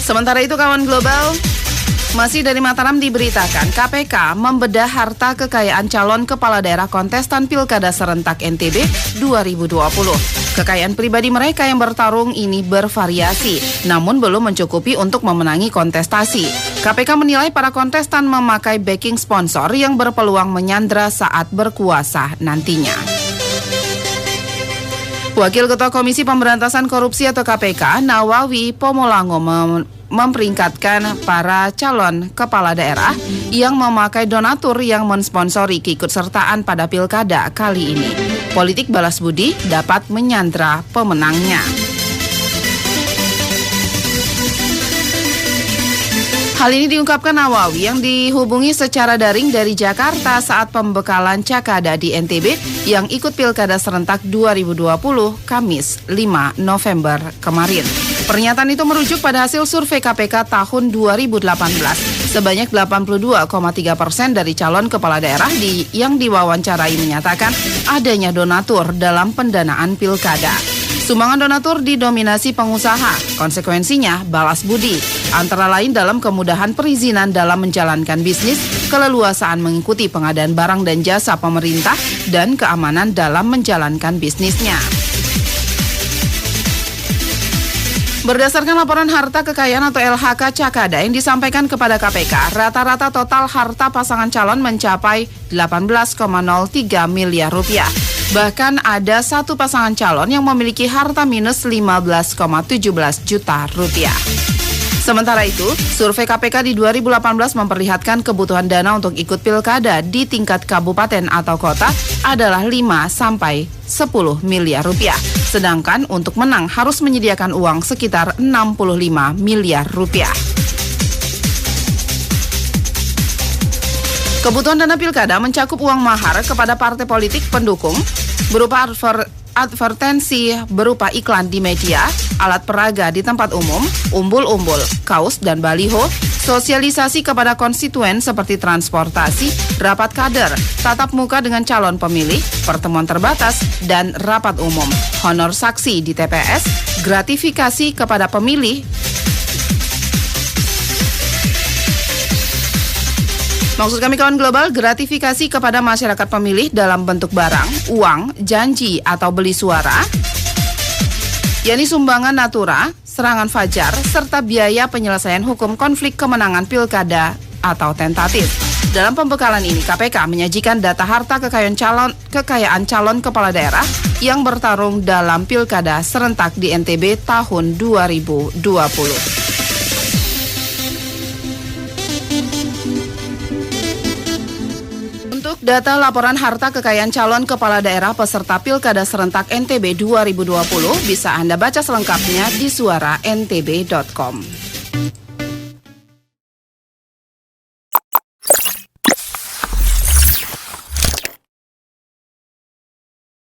Sementara itu kawan global, masih dari Mataram diberitakan KPK membedah harta kekayaan calon kepala daerah kontestan Pilkada Serentak NTB 2020. Kekayaan pribadi mereka yang bertarung ini bervariasi, namun belum mencukupi untuk memenangi kontestasi. KPK menilai para kontestan memakai backing sponsor yang berpeluang menyandra saat berkuasa nantinya. Wakil Ketua Komisi Pemberantasan Korupsi atau KPK, Nawawi Pomolango memperingatkan para calon kepala daerah yang memakai donatur yang mensponsori keikutsertaan pada pilkada kali ini. Politik balas budi dapat menyandra pemenangnya. Hal ini diungkapkan Nawawi yang dihubungi secara daring dari Jakarta saat pembekalan Cakada di NTB yang ikut Pilkada Serentak 2020 Kamis 5 November kemarin. Pernyataan itu merujuk pada hasil survei KPK tahun 2018. Sebanyak 82,3% dari calon kepala daerah yang diwawancarai menyatakan adanya donatur dalam pendanaan pilkada. Sumbangan donatur didominasi pengusaha, konsekuensinya balas budi, antara lain dalam kemudahan perizinan dalam menjalankan bisnis, keleluasaan mengikuti pengadaan barang dan jasa pemerintah, dan keamanan dalam menjalankan bisnisnya. Berdasarkan laporan harta kekayaan atau LHK Cakada yang disampaikan kepada KPK, rata-rata total harta pasangan calon mencapai 18,03 miliar rupiah. Bahkan ada satu pasangan calon yang memiliki harta minus 15,17 juta rupiah. Sementara itu, survei KPK di 2018 memperlihatkan kebutuhan dana untuk ikut pilkada di tingkat kabupaten atau kota adalah 5 sampai 10 miliar rupiah. Sedangkan untuk menang harus menyediakan uang sekitar 65 miliar rupiah. Kebutuhan dana pilkada mencakup uang mahar kepada partai politik pendukung berupa advertensi berupa iklan di media, alat peraga di tempat umum, umbul-umbul, kaos dan baliho, sosialisasi kepada konstituen seperti transportasi, rapat kader, tatap muka dengan calon pemilih, pertemuan terbatas, dan rapat umum, honor saksi di TPS, gratifikasi kepada pemilih. Maksud kami kawan global, gratifikasi kepada masyarakat pemilih dalam bentuk barang, uang, janji atau beli suara, yakni sumbangan natura, serangan fajar, serta biaya penyelesaian hukum konflik kemenangan pilkada atau tentatif. Dalam pembekalan ini, KPK menyajikan data harta kekayaan calon kepala daerah yang bertarung dalam pilkada serentak di NTB tahun 2020. Untuk data laporan harta kekayaan calon kepala daerah peserta Pilkada Serentak NTB 2020 bisa Anda baca selengkapnya di suarantb.com.